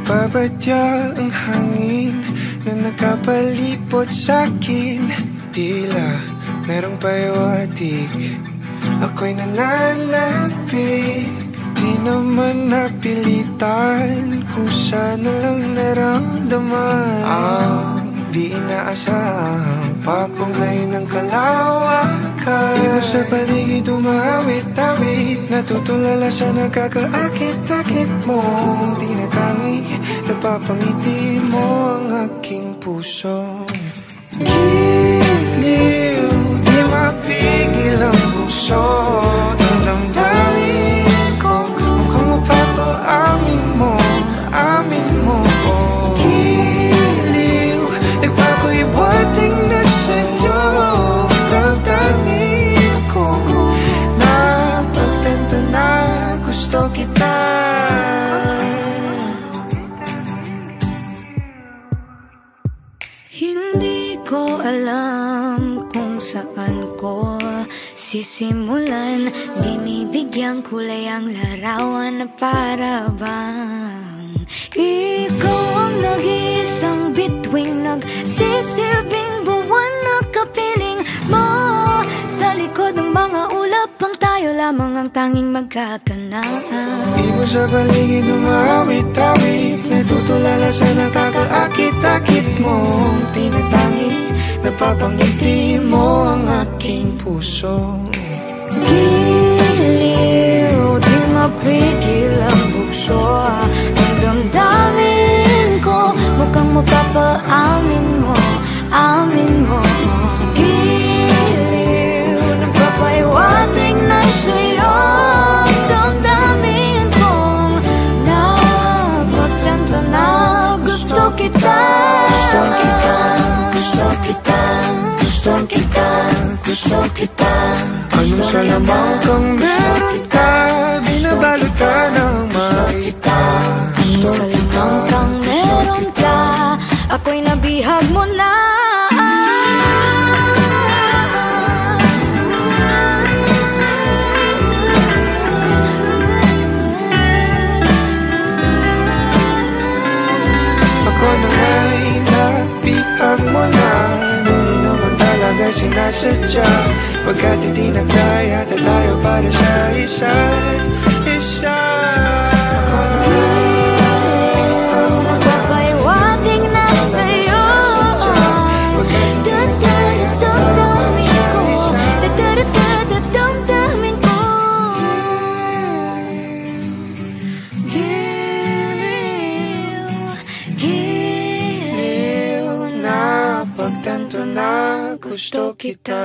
Nagbabadya ang hangin na nakapalipot sa'kin. Tila merong payawatig, ako'y nananapig. Di naman napilitan, kusa na lang naramdaman. Di inaasahang papunglay ng kalawakan. Di mo sa paligid umawit-awit, natutulala sa nakakaakit-akit mo. Di na tangi, napapangiti mo ang aking puso. Giliw, di mapigil ang puso. Ang damdamin ko, mukhang mapapaamin mo, amin mo. Giliw, nagpapahiwating na sa'yo. Damdamin ko, napagtanto na gusto kita. Hindi ko alam kung saan ko sisimulan. Binibigyan kulay ang larawan na para bang ikaw ang nag-iisang bituing, nagsisilbing buwan na kapiling mo. Sa likod ng mga ulap ang tayo lamang ang tanging magkakanaan. Di mo sa paligid umawit-awit, natutulala sa nakakaakit-akit mo. Tinatangi, napapangiti mo ang aking puso. Giliw, di mapigil ang bukso. Ang damdamin ko, mukhang mapapaamin mo, amin mo. Giliw, nagpapahiwatig na sa'yo. Ang damdamin kong napagtanto na gusto kita. Gusto kita, gusto kita, gusto kita. Anong salamang kang meron ka, binabalot ka ng makita. Anong salamang kang meron ka, ako'y nabihag mo na. Ako na nga'y nabihag mo na, nung di naman talaga sinasadya. Pagkat hindi nagdaya tayo para sa isa't isa. Magpapahiwatig na sa'yo. Damdamin ko. Giliw, giliw, Napagtanto na gusto kita.